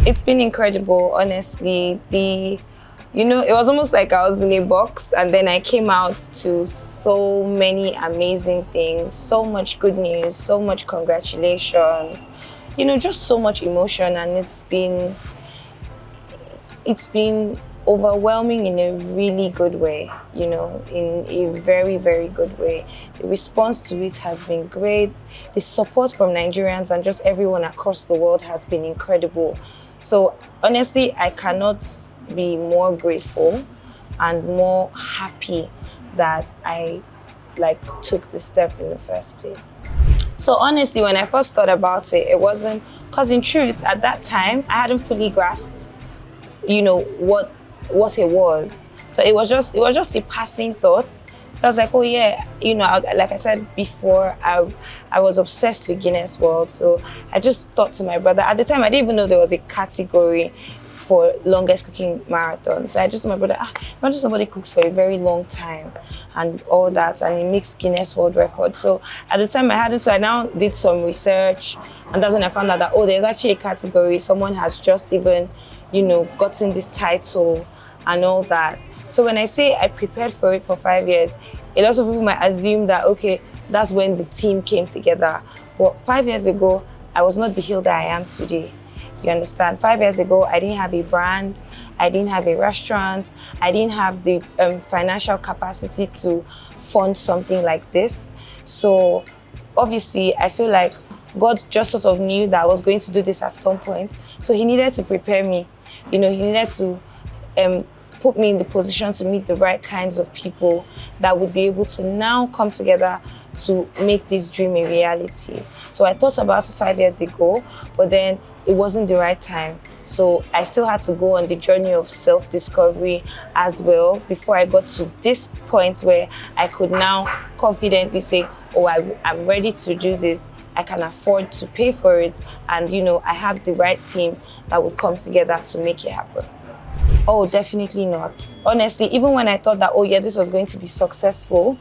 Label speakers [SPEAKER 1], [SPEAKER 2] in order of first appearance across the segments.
[SPEAKER 1] It's been incredible, honestly. It was almost like I was in a box and then I came out to so many amazing things, so much good news, so much congratulations, just so much emotion, and it's been overwhelming in a really good way, in a very, very good way. The response to it has been great. The support from Nigerians and just everyone across the world has been incredible. So honestly, I cannot be more grateful and more happy that I took the step in the first place. So honestly, when I first thought about it, it wasn't, because in truth, at that time, I hadn't fully grasped, what it was. So it was just a passing thought. I was like, oh yeah, like I said before, I was obsessed with Guinness World. So I just thought to my brother, at the time I didn't even know there was a category for longest cooking marathon. So I just told my brother, imagine somebody cooks for a very long time and all that, and he makes Guinness World Record. So at the time I hadn't, so I now did some research, and that's when I found out that, there's actually a category, someone has just even, gotten this title and all that. So when I say I prepared for it for 5 years, a lot of people might assume that, okay, that's when the team came together. But 5 years ago, I was not the Hilda I am today. You understand? 5 years ago, I didn't have a brand, I didn't have a restaurant, I didn't have the financial capacity to fund something like this. So obviously, I feel like God just sort of knew that I was going to do this at some point. So he needed to prepare me. He needed to put me in the position to meet the right kinds of people that would be able to now come together to make this dream a reality. So I thought about it 5 years ago, but then it wasn't the right time. So I still had to go on the journey of self-discovery as well before I got to this point where I could now confidently say, I'm ready to do this. I can afford to pay for it. And, I have the right team that would come together to make it happen. Oh, definitely not. Honestly, even when I thought that, this was going to be successful,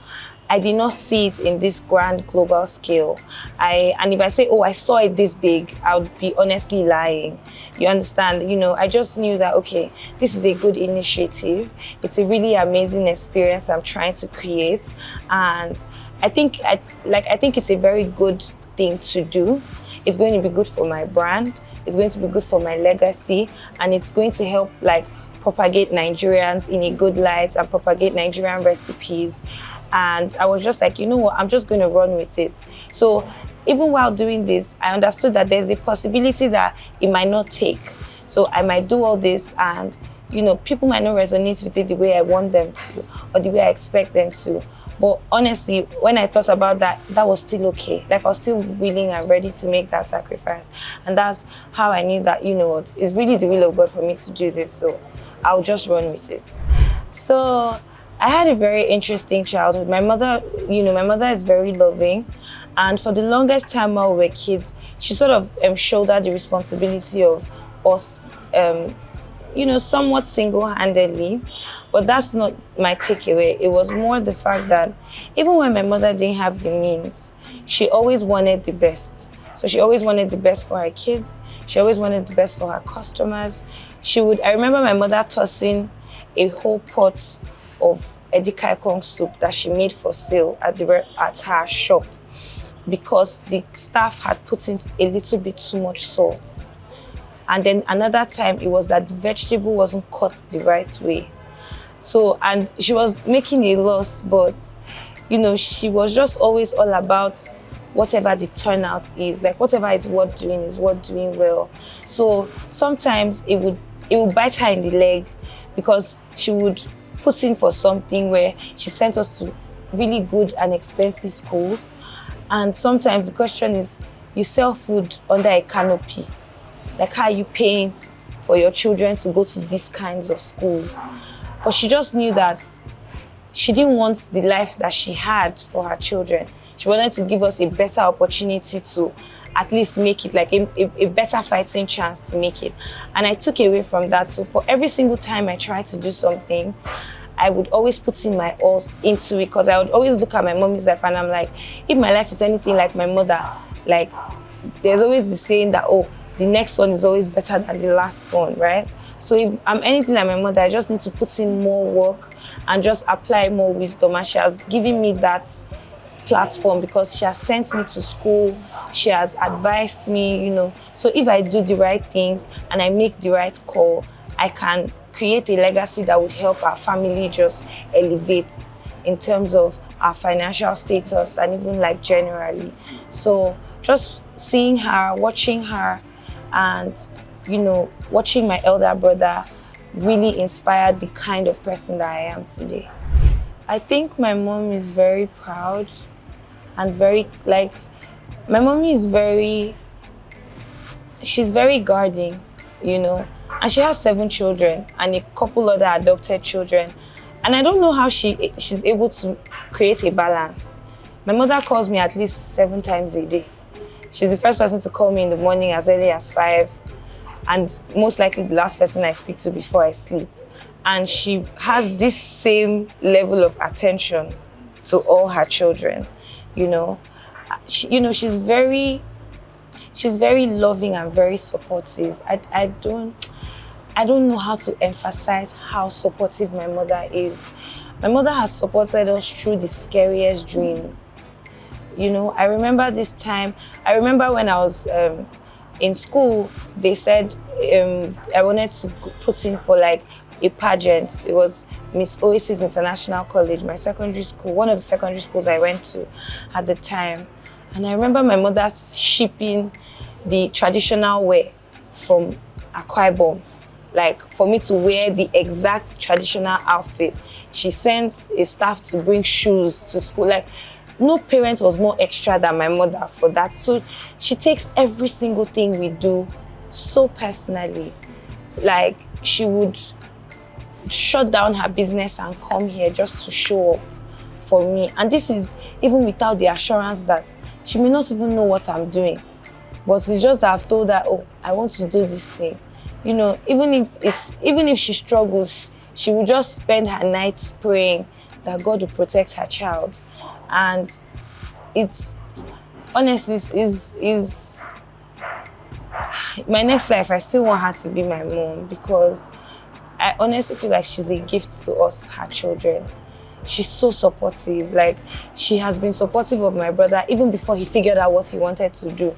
[SPEAKER 1] I did not see it in this grand global scale. And if I say, I saw it this big, I would be honestly lying. You understand? I just knew that, okay, this is a good initiative. It's a really amazing experience I'm trying to create. And I think it's a very good thing to do. It's going to be good for my brand. It's going to be good for my legacy. And it's going to help propagate Nigerians in a good light and propagate Nigerian recipes. And I was just like, I'm just going to run with it. So even while doing this, I understood that there's a possibility that it might not take. So I might do all this and, people might not resonate with it the way I want them to or the way I expect them to. But honestly, when I thought about that, that was still okay. I was still willing and ready to make that sacrifice. And that's how I knew that, it's really the will of God for me to do this. So I'll just run with it. So I had a very interesting childhood. My mother is very loving. And for the longest time while we were kids, she sort of shouldered the responsibility of us, somewhat single-handedly. But that's not my takeaway. It was more the fact that even when my mother didn't have the means, she always wanted the best. So she always wanted the best for her kids. She always wanted the best for her customers. I remember my mother tossing a whole pot of edikaikong soup that she made for sale at her shop because the staff had put in a little bit too much salt. And then another time it was that the vegetable wasn't cut the right way. So, and she was making a loss, but, she was just always all about whatever the turnout is, whatever is worth doing well. So sometimes it would bite her in the leg because she would put in for something where she sent us to really good and expensive schools. And sometimes the question is, you sell food under a canopy. How are you paying for your children to go to these kinds of schools? But she just knew that she didn't want the life that she had for her children. She wanted to give us a better opportunity to at least make it, a better fighting chance to make it. And I took away from that. So for every single time I tried to do something, I would always put in my all into it, because I would always look at my mommy's life and I'm like, if my life is anything like my mother, there's always the saying that, the next one is always better than the last one, right? So if I'm anything like my mother, I just need to put in more work and just apply more wisdom. And she has given me that platform because she has sent me to school, she has advised me, So if I do the right things and I make the right call, I can create a legacy that would help our family just elevate in terms of our financial status and even like generally. So just seeing her, watching her, and watching my elder brother really inspired the kind of person that I am today. I think my mom is very proud and very my mommy is she's very guarding, and she has 7 children and a couple other adopted children. And I don't know how she's able to create a balance. My mother calls me at least 7 times a day. She's the first person to call me in the morning as early as 5, and most likely the last person I speak to before I sleep. And she has this same level of attention to all her children, she's very loving and very supportive. I don't know how to emphasize how supportive my mother is. My mother has supported us through the scariest dreams. I remember this time, when I was in school, they said I wanted to put in for like a pageant. It was Miss Oasis International College, my secondary school, one of the secondary schools I went to at the time. And I remember my mother shipping the traditional wear from Akwa Ibom, like for me to wear the exact traditional outfit. She sent a staff to bring shoes to school. Like, no parent was more extra than my mother for that. So she takes every single thing we do so personally. Like, she would shut down her business and come here just to show up for me. And this is even without the assurance that she may not even know what I'm doing. But it's just that I've told her, oh, I want to do this thing. Even if she struggles, she will just spend her nights praying that God will protect her child. And it's honestly is my next life. I still want her to be my mom because I honestly feel like she's a gift to us, her children. She's so supportive. Like, she has been supportive of my brother even before he figured out what he wanted to do.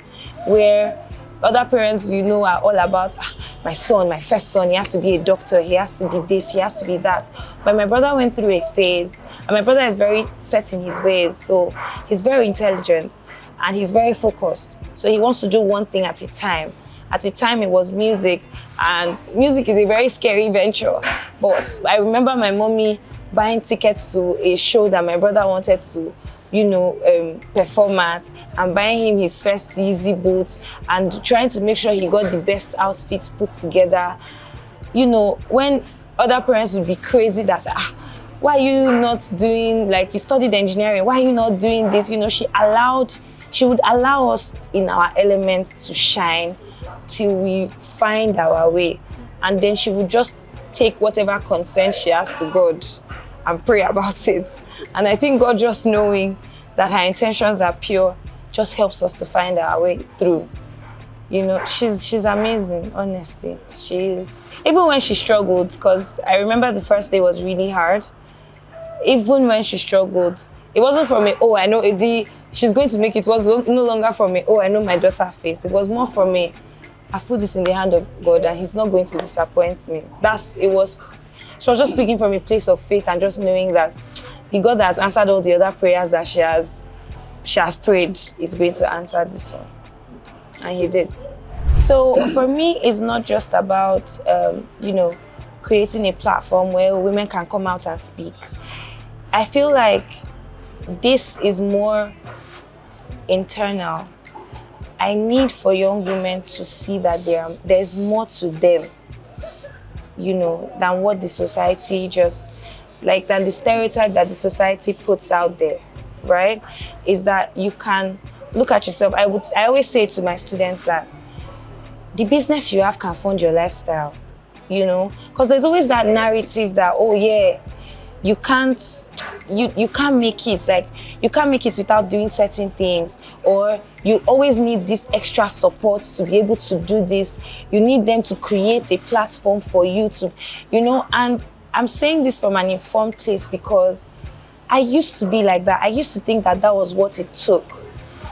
[SPEAKER 1] Where other parents, are all about, my son, my first son, he has to be a doctor, he has to be this, he has to be that. But my brother went through a phase, and my brother is very set in his ways, so he's very intelligent and he's very focused. So he wants to do one thing at a time. At the time, it was music, and music is a very scary venture. But I remember my mommy buying tickets to a show that my brother wanted to, perform at, and buying him his first Yeezy boots and trying to make sure he got the best outfits put together. When other parents would be crazy that, why are you not doing, like, you studied engineering, why are you not doing this? She would allow us in our element to shine till we find our way. And then she would just take whatever concern she has to God and pray about it. And I think God, just knowing that her intentions are pure, just helps us to find our way through. She's amazing, honestly. She is. Even when she struggled, because I remember the first day was really hard. Even when she struggled, it wasn't from me, oh, I know Eddie, she's going to make it. It was no longer from me, oh, I know my daughter face. It was more from me, I've put this in the hand of God and he's not going to disappoint me. She was just speaking from a place of faith and just knowing that the God that has answered all the other prayers that she has prayed is going to answer this one. And he did. So for me, it's not just about, creating a platform where women can come out and speak. I feel like this is more internal. I need for young women to see that there's more to them, than what the society than the stereotype that the society puts out there, right? Is that you can look at yourself. I always say to my students that the business you have can fund your lifestyle, because there's always that narrative that, oh yeah, you can't you can't make it. Like, you can't make it without doing certain things, or you always need this extra support to be able to do this. You need them to create a platform for you to, and I'm saying this from an informed place because I used to be like that. I used to think that that was what it took.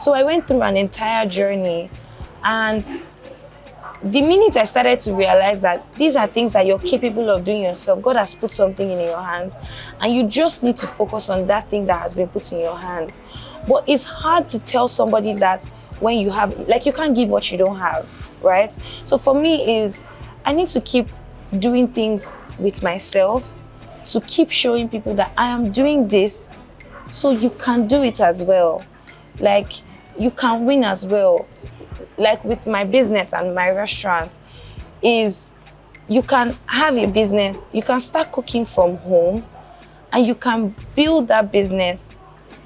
[SPEAKER 1] So I went through an entire journey, and the minute I started to realize that these are things that you're capable of doing yourself, God has put something in your hands, and you just need to focus on that thing that has been put in your hands. But it's hard to tell somebody that when you have, like, you can't give what you don't have, right? So for me is, I need to keep doing things with myself, to keep showing people that I am doing this, so you can do it as well. Like, you can win as well. Like with my business and my restaurant, is you can have a business, you can start cooking from home, and you can build that business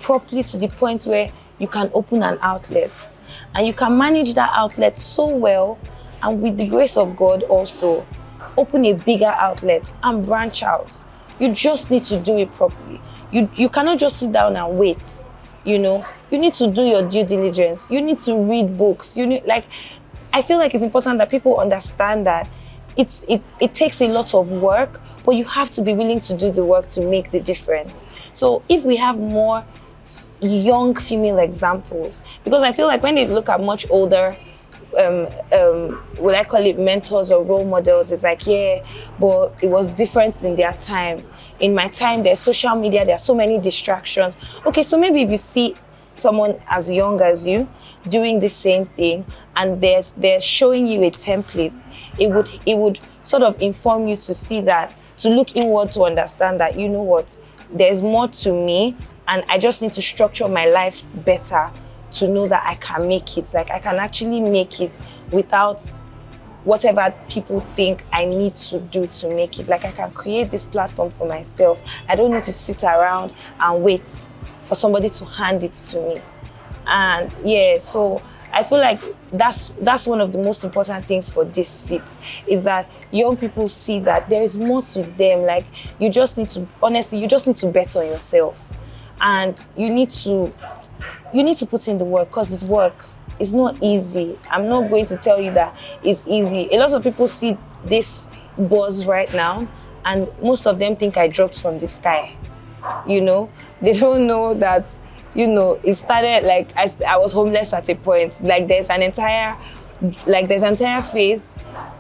[SPEAKER 1] properly to the point where you can open an outlet, and you can manage that outlet so well, and with the grace of God also open a bigger outlet and branch out. You just need to do it properly. You cannot just sit down and wait. You need to do your due diligence. You need to read books. I feel like it's important that people understand that it takes a lot of work, but you have to be willing to do the work to make the difference. So if we have more young female examples, because I feel like when they look at much older, will I call it mentors or role models, it's like, yeah, but it was different in their time. In my time, there's social media, there are so many distractions. Okay, so maybe if you see someone as young as you doing the same thing, and they're showing you a template, it would sort of inform you to see that, to look inward, to understand that, you know what, there's more to me, and I just need to structure my life better to know that I can make it. Like, I can actually make it without whatever people think I need to do to make it. Like, I can create this platform for myself. I don't need to sit around and wait for somebody to hand it to me. And yeah, so I feel like that's one of the most important things for this fit, is that young people see that there is more to them. Like, you just need to bet on yourself, and you need to put in the work, because it's work. It's not easy. I'm not going to tell you that it's easy. A lot of people see this buzz right now, and most of them think I dropped from the sky. They don't know that, it started like I was homeless at a point. Like, there's an entire phase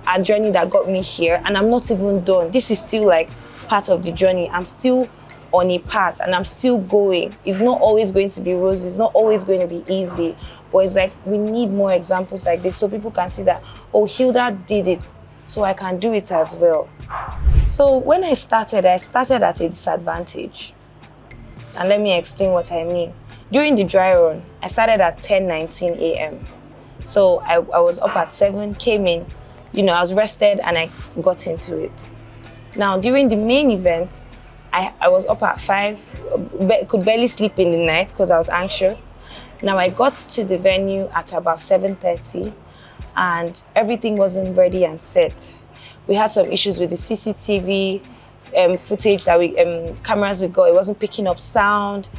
[SPEAKER 1] and journey that got me here, and I'm not even done. This is still like part of the journey. I'm still on a path, and I'm still going. It's not always going to be roses. It's not always going to be easy, but it's like we need more examples like this, so people can see that, oh, Hilda did it, so I can do it as well. So when I started at a disadvantage, and let me explain what I mean. During the dry run, I started at 10:19 a.m. So I was up at 7, came in, I was rested, and I got into it. Now, during the main event, I was up at 5, could barely sleep in the night because I was anxious. Now, I got to the venue at about 7:30, and everything wasn't ready and set. We had some issues with the CCTV footage that cameras we got. It wasn't picking up sound.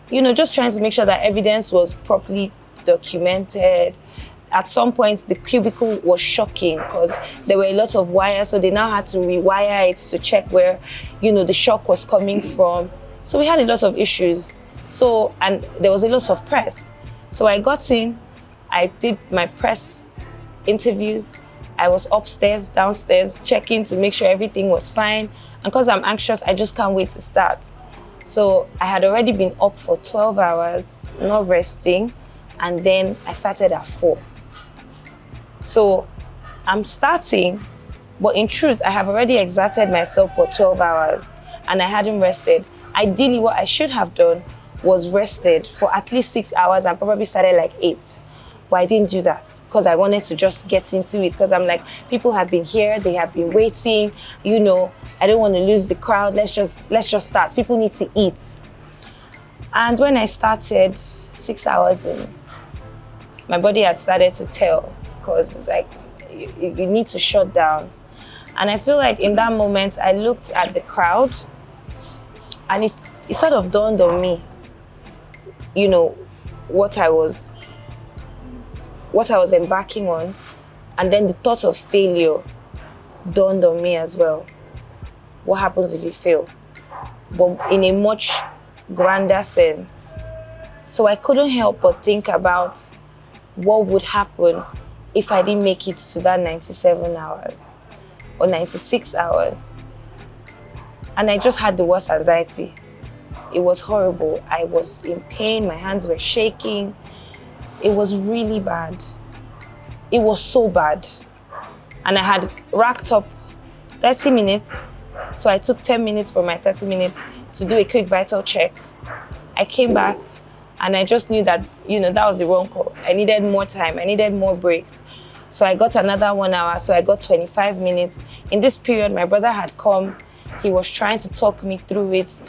[SPEAKER 1] Just trying to make sure that evidence was properly documented. At some point, the cubicle was shocking because there were a lot of wires, so they now had to rewire it to check where, the shock was coming from. So we had a lot of issues. So, and there was a lot of press. So I got in, I did my press interviews. I was upstairs, downstairs, checking to make sure everything was fine. And because I'm anxious, I just can't wait to start. So I had already been up for 12 hours, not resting. And then I started at 4. So I'm starting, but in truth, I have already exerted myself for 12 hours and I hadn't rested. Ideally, what I should have done was rested for at least 6 hours and probably started like 8. But I didn't do that because I wanted to just get into it, because I'm like, people have been here, they have been waiting, I don't want to lose the crowd. Let's just start. People need to eat. And when I started 6 hours in, my body had started to tell, because it's like, you need to shut down. And I feel like in that moment, I looked at the crowd, and it it sort of dawned on me, you know, what I was embarking on. And then the thought of failure dawned on me as well. What happens if you fail? But in a much grander sense. So I couldn't help but think about what would happen if I didn't make it to that 97 hours or 96 hours. And I just had the worst anxiety. It was horrible. I was in pain, my hands were shaking. It was really bad. It was so bad. And I had racked up 30 minutes. So I took 10 minutes from my 30 minutes to do a quick vital check. I came back and I just knew that, that was the wrong call. I needed more time. I needed more breaks. So I got another 1 hour. So I got 25 minutes. In this period, my brother had come. He was trying to talk me through it.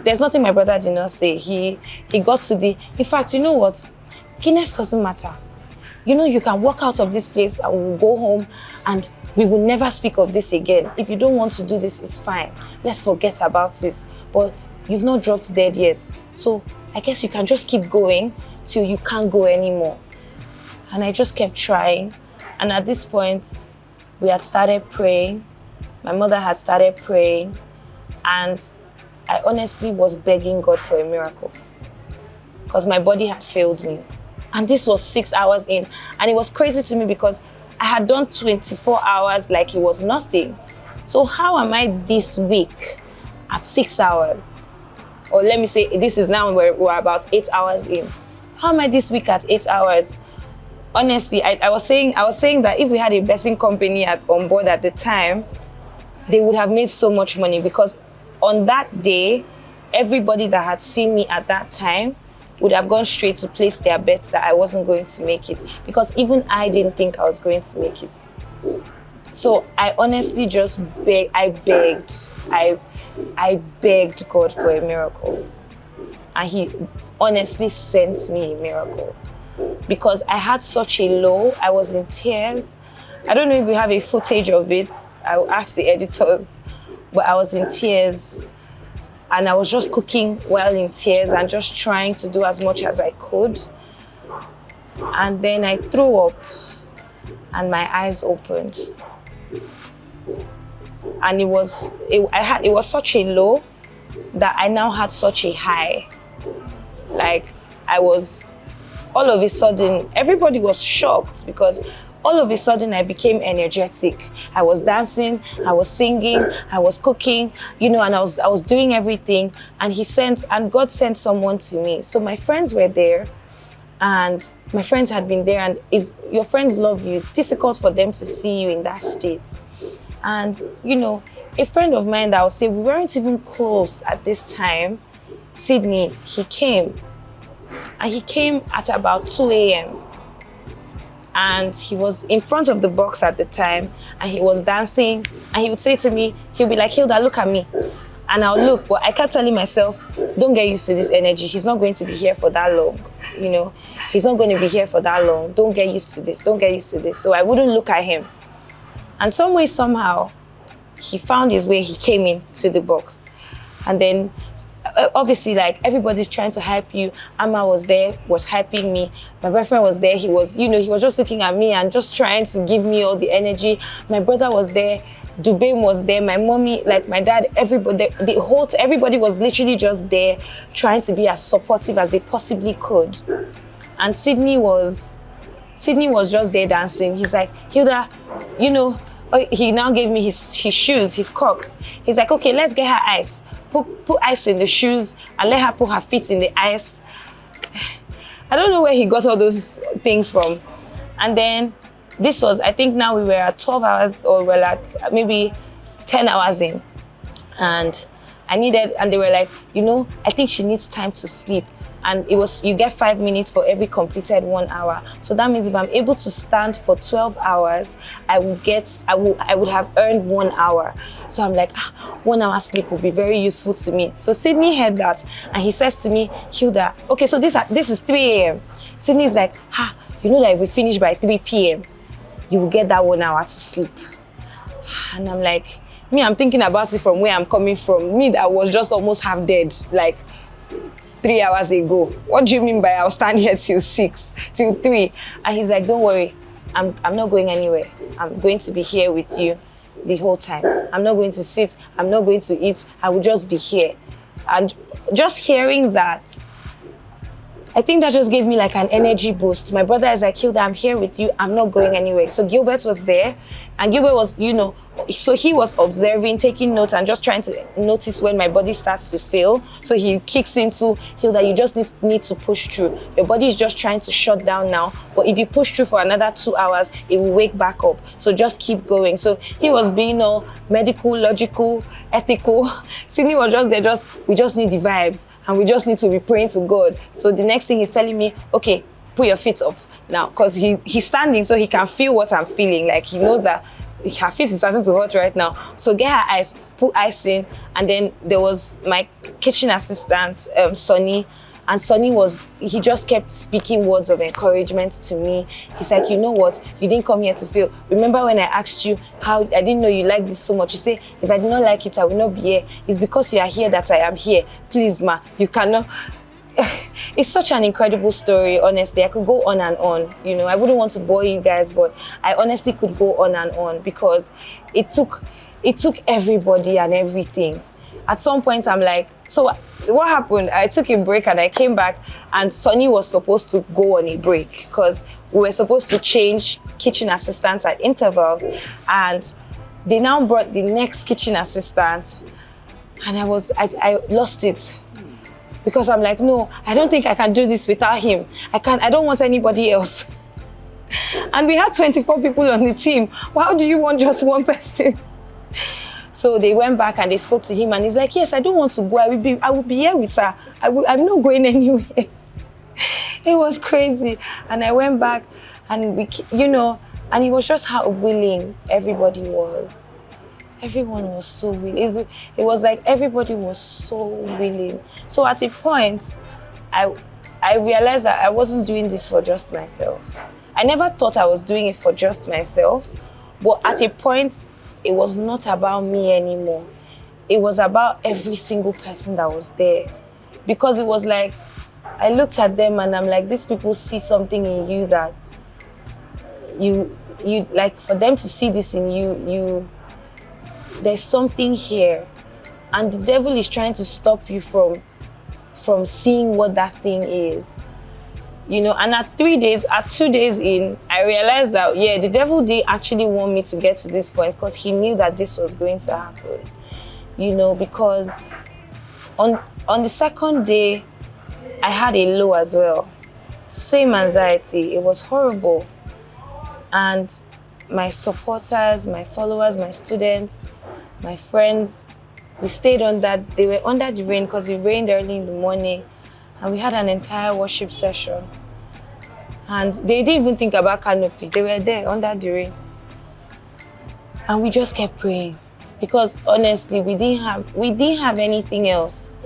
[SPEAKER 1] There's nothing my brother did not say. He got to in fact, you know what? Guinness doesn't matter. You can walk out of this place and we'll go home and we will never speak of this again. If you don't want to do this, it's fine. Let's forget about it. But you've not dropped dead yet. So I guess you can just keep going till you can't go anymore. And I just kept trying. And at this point, we had started praying. My mother had started praying. And I honestly was begging God for a miracle. Because my body had failed me. And this was 6 hours in. And it was crazy to me because I had done 24 hours like it was nothing. So how am I this week at 6 hours? Or let me say, this is now we're about 8 hours in. How am I this week at 8 hours? Honestly, I was saying that if we had a blessing company on board at the time, they would have made so much money, because on that day, everybody that had seen me at that time would have gone straight to place their bets that I wasn't going to make it, because even I didn't think I was going to make it. So I honestly just I begged God for a miracle, and He honestly sent me a miracle, because I had such a low. I was in tears. I don't know if we have a footage of it. I will ask the editors, but I was in tears. And I was just cooking while in tears and just trying to do as much as I could. And then I threw up and my eyes opened. And it was such a low that I now had such a high. Like all of a sudden, everybody was shocked, because all of a sudden I became energetic. I was dancing, I was singing, I was cooking, and I was doing everything. And God sent someone to me. So my friends were there, and my friends had been there, and your friends love you. It's difficult for them to see you in that state. And a friend of mine that I would say we weren't even close at this time, Sydney, he came. And he came at about 2 a.m. And he was in front of the box at the time, and he was dancing, and he would say to me, he'll be like, "Hilda, look at me." And I'll look, but I kept telling myself, don't get used to this energy. He's not going to be here for that long. He's not going to be here for that long. Don't get used to this. Don't get used to this. So I wouldn't look at him. And some way, somehow, he found his way. He came into the box. And then obviously, like, everybody's trying to hype you. Amma was there, was hyping me. My boyfriend was there. He was just looking at me and just trying to give me all the energy. My brother was there. Dubain was there. My mommy, like my dad, everybody, everybody was literally just there, trying to be as supportive as they possibly could. And Sydney was just there dancing. He's like, "Hilda, he now gave me his shoes, his Crocs. He's like, "Okay, let's get her ice. Put ice in the shoes and let her put her feet in the ice." I don't know where he got all those things from. And then this was, I think now we were at 12 hours, or we're like maybe 10 hours in. And they were like, I think she needs time to sleep. And it was, you get 5 minutes for every completed 1 hour. So that means if I'm able to stand for 12 hours, I would have earned 1 hour. So I'm like, 1 hour sleep will be very useful to me. So Sydney heard that, and he says to me, "Hilda, okay, so this is 3 a.m. Sydney's like, that if we finish by 3 p.m., you will get that 1 hour to sleep." And I'm like, Me, I'm thinking about it from where I'm coming from. Me, that was just almost half dead, like 3 hours ago. What do you mean by I'll stand here till 6, till 3? And he's like, don't worry, I'm not going anywhere. I'm going to be here with you the whole time. I'm not going to sit, I'm not going to eat, I will just be here. And just hearing that, I think that just gave me like an energy boost. My brother is like, Hilda, I'm here with you, I'm not going anywhere. So Gilbert was there, and Gilbert was, you know, so he was observing, taking notes, and just trying to notice when my body starts to fail. So he kicks into, Hilda, you just need to push through. Your body is just trying to shut down now, but if you push through for another 2 hours, it will wake back up. So just keep going. So he was being all medical, logical, ethical. Sydney was just there, we just need the vibes, and we just need to be praying to God. So the next thing he's telling me, okay, put your feet up now, because he's standing, so he can feel what I'm feeling. Like he knows that her face is starting to hurt right now. So get her ice, put ice in, and then there was my kitchen assistant, Sonny, and Sonny he just kept speaking words of encouragement to me. He's like, you know what, you didn't come here to fail. Remember when I asked you how I didn't know you liked this so much? You say, if I did not like it, I will not be here. It's because you are here that I am here. Please, ma, you cannot. It's such an incredible story, honestly. I could go on and on. You know, I wouldn't want to bore you guys, but I honestly could go on and on, because it took everybody and everything. At some point, I'm like, so what happened? I took a break and I came back, and Sonny was supposed to go on a break because we were supposed to change kitchen assistants at intervals, and they now brought the next kitchen assistant, and I lost it. Because I'm like, no, I don't think I can do this without him. I don't want anybody else. And we had 24 people on the team. How do you want just one person? So they went back and they spoke to him, and he's like, yes, I don't want to go. I will be here with her. I'm not going anywhere. It was crazy. And I went back, and and it was just how willing everybody was. Everyone was so willing. It was like everybody was so willing. So at a point, I realized that I wasn't doing this for just myself. I never thought I was doing it for just myself, but at a point, it was not about me anymore. It was about every single person that was there. Because it was like, I looked at them and I'm like, these people see something in you that you like, for them to see this in you, there's something here, and the devil is trying to stop you from seeing what that thing is, And at 2 days in, I realized that the devil did actually want me to get to this point, because he knew that this was going to happen, because on the second day, I had a low as well, same anxiety. It was horrible, and my supporters, my followers, my students, my friends, they were under the rain, because it rained early in the morning, and we had an entire worship session. And they didn't even think about canopy. They were there under the rain. And we just kept praying, because honestly, we didn't have anything else.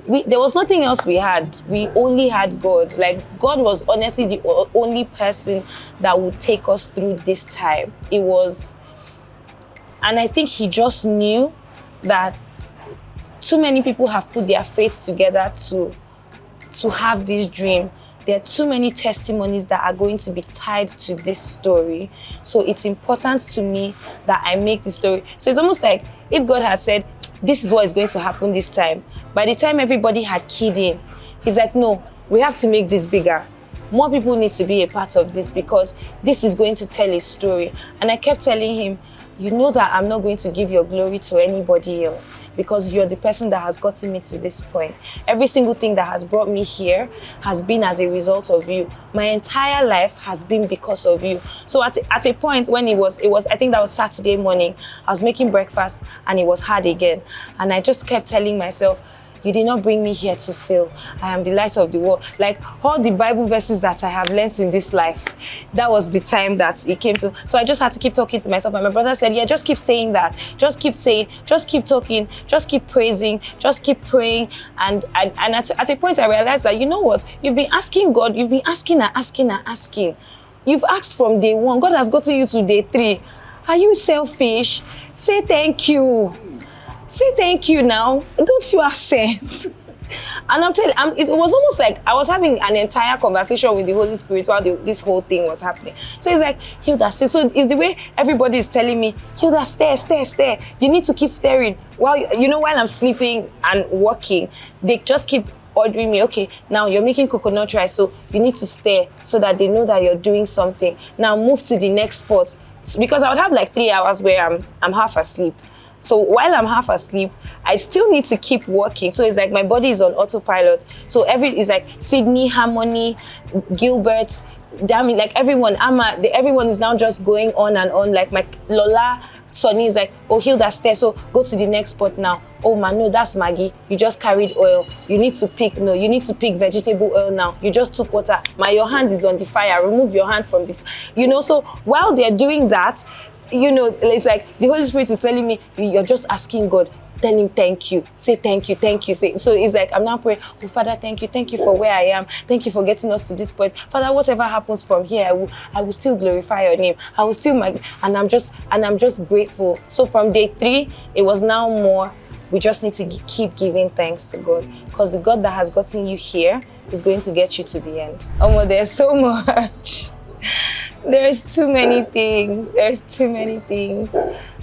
[SPEAKER 1] There was nothing else we had. We only had God. Like, God was honestly the only person that would take us through this time. And I think he just knew that too many people have put their faith together to have this dream. There are too many testimonies that are going to be tied to this story. So it's important to me that I make the story. So it's almost like if God had said, this is what is going to happen this time, by the time everybody had keyed in, he's like, no, we have to make this bigger. More people need to be a part of this, because this is going to tell a story. And I kept telling him, you know that I'm not going to give your glory to anybody else, because you're the person that has gotten me to this point. Every single thing that has brought me here has been as a result of you. My entire life has been because of you. So at a point when it was, I think that was Saturday morning, I was making breakfast and it was hard again. And I just kept telling myself, you did not bring me here to fail. I am the light of the world. Like all the Bible verses that I have learned in this life, that was the time that it came to. So I just had to keep talking to myself. And my brother said, yeah, just keep saying that. Just keep saying, just keep talking, just keep praising, just keep praying. And at a point I realized that, you know what? You've been asking God, you've been asking and asking and asking. You've asked from day one. God has gotten you to day 3. Are you selfish? Say thank you. Say thank you now. Don't you have sense? And I'm telling you, it was almost like I was having an entire conversation with the Holy Spirit while this whole thing was happening. So it's like, Hilda, so it's the way everybody is telling me, Hilda, stare. You need to keep staring. While I'm sleeping and working, they just keep ordering me, okay, now you're making coconut rice, so you need to stare so that they know that you're doing something. Now move to the next spot. Because I would have like 3 hours where I'm half asleep. So while I'm half asleep, I still need to keep working. So it's like my body is on autopilot. So it's like Sydney, Harmony, Gilbert, damn it, like everyone, everyone is now just going on and on. Like my Lola, Sonny is like, oh, Hilda, stare, so go to the next spot now. Oh man, no, that's Maggie. You just carried oil. You need to pick vegetable oil now. You just took water. Your hand is on the fire. Remove your hand from the, so while they're doing that, it's like the Holy Spirit is telling me, you're just asking God, tell him thank you, say thank you. So it's like I'm now praying, oh Father, thank you for where I am, thank you for getting us to this point. Father, whatever happens from here, I will still glorify your name. I will still and I'm just grateful. So from day 3, it was now more, we just need to keep giving thanks to God, because the God that has gotten you here is going to get you to the end. There's so much. There's too many things.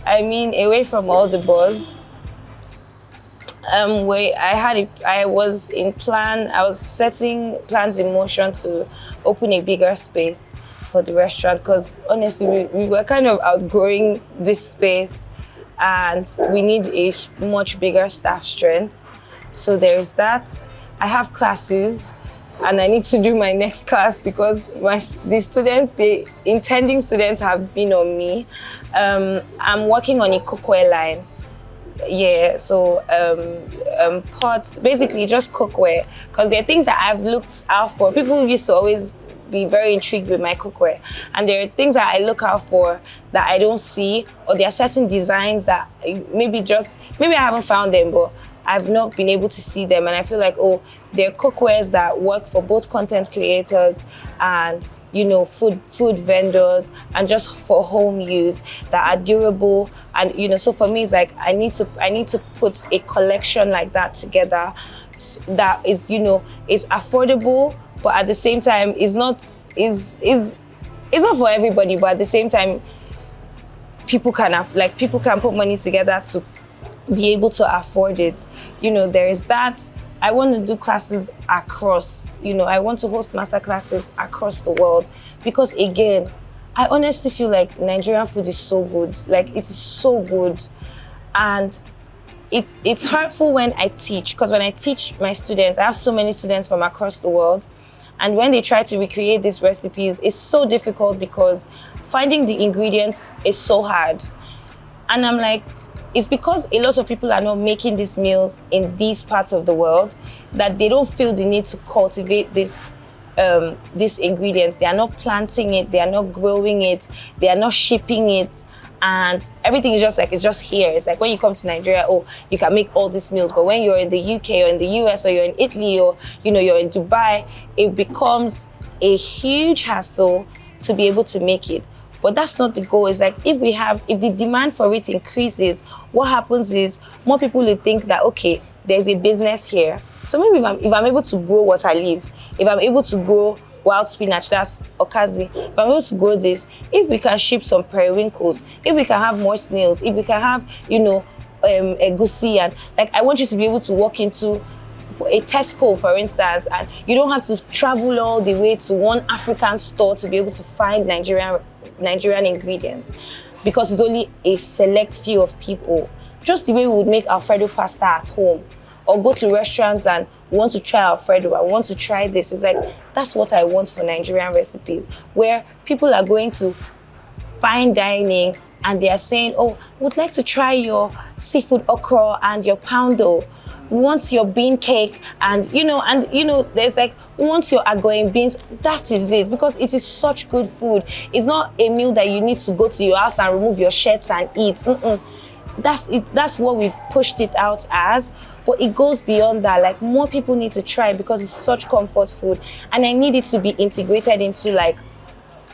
[SPEAKER 1] I mean, away from all the buzz, I was setting plans in motion to open a bigger space for the restaurant, because honestly, we were kind of outgrowing this space and we need a much bigger staff strength. So there's that. I have classes, and I need to do my next class because the intending students have been on me. I'm working on a cookware line. Yeah, so pots, basically just cookware, because there are things that I've looked out for. People used to always be very intrigued with my cookware, and there are things that I look out for that I don't see, or there are certain designs that maybe I haven't found them, but I've not been able to see them, and I feel like, oh, there are cookwares that work for both content creators and food vendors, and just for home use, that are durable. And so for me, it's like I need to put a collection like that together that is is affordable, but at the same time is not for everybody, but at the same time people can put money together to be able to afford it. There is that. I want to do classes across, I want to host master classes across the world, because again, I honestly feel like Nigerian food is so good. Like, it is so good. And it's hurtful when I teach, because when I teach my students, I have so many students from across the world, and when they try to recreate these recipes, it's so difficult because finding the ingredients is so hard. And I'm like, it's because a lot of people are not making these meals in these parts of the world that they don't feel the need to cultivate these ingredients. They are not planting it, they are not growing it, they are not shipping it, and everything is it's just here. It's like when you come to Nigeria, oh, you can make all these meals, but when you're in the UK or in the US or you're in Italy or you're in Dubai, it becomes a huge hassle to be able to make it. But that's not the goal. It's like if the demand for it increases, what happens is more people will think that, okay, there's a business here. So maybe if I'm able to grow water leaf, if I'm able to grow wild spinach, that's okazi, if I'm able to grow this, if we can ship some periwinkles, if we can have more snails, if we can have, egusi, and I want you to be able to walk into for a Tesco, for instance, and you don't have to travel all the way to one African store to be able to find Nigerian ingredients, because it's only a select few of people. Just the way we would make Alfredo pasta at home, or go to restaurants and want to try Alfredo, I want to try this. It's like, that's what I want for Nigerian recipes, where people are going to fine dining and they are saying, oh, would like to try your seafood okra and your poundo. Want your bean cake, and there's want your agoyin beans. That is it, because it is such good food. It's not a meal that you need to go to your house and remove your shirts and eat. That's it. That's what we've pushed it out as, but it goes beyond that. More people need to try it because it's such comfort food, and I need it to be integrated into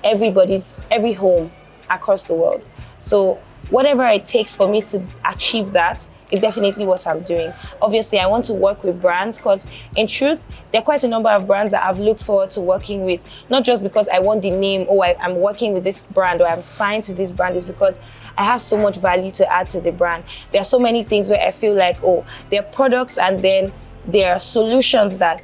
[SPEAKER 1] every home across the world. So whatever it takes for me to achieve that is definitely what I'm doing. Obviously, I want to work with brands because in truth, there are quite a number of brands that I've looked forward to working with, not just because I want the name, oh, I'm working with this brand or I'm signed to this brand, it's because I have so much value to add to the brand. There are so many things where I feel like, oh, there are products and then there are solutions that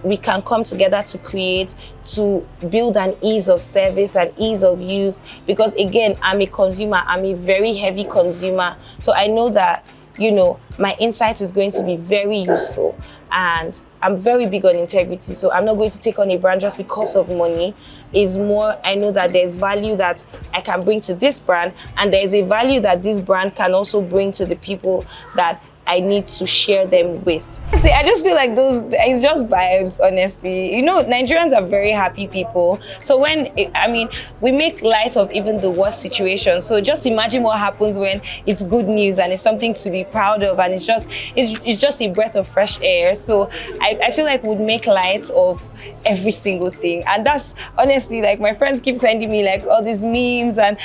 [SPEAKER 1] we can come together to create, to build an ease of service and ease of use. Because again, I'm a consumer, I'm a very heavy consumer. So I know that, you know, my insight is going to be very useful. And I'm very big on integrity. So I'm not going to take on a brand just because of money. It's more, I know that there's value that I can bring to this brand, and there's a value that this brand can also bring to the people that I need to share them with. Honestly, I just feel like it's just vibes, honestly. You know, Nigerians are very happy people. So we make light of even the worst situation. So just imagine what happens when it's good news and it's something to be proud of, and it's just a breath of fresh air. So I feel like we'd make light of every single thing. And that's honestly, like, my friends keep sending me like all these memes, and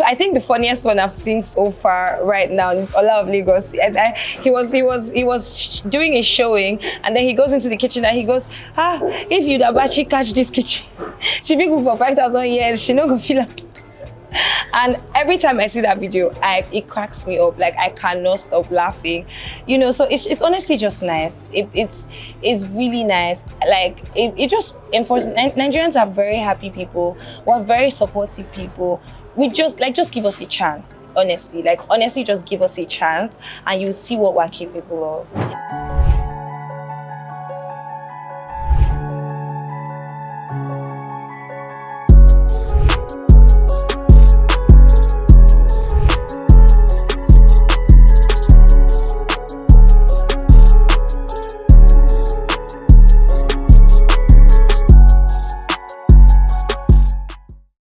[SPEAKER 1] I think the funniest one I've seen so far right now is Ola of Lagos. He was doing a showing, and then he goes into the kitchen and he goes, if Hilda Baci catch this kitchen, she be good for 5,000 years, she no go feel like. And every time I see that video, it cracks me up. Like, I cannot stop laughing, you know. So it's honestly just nice. It's really nice. Like, it just enforces. Nigerians are very happy people. We're very supportive people. We just give us a chance. Honestly, just give us a chance, and you'll see what we're capable of.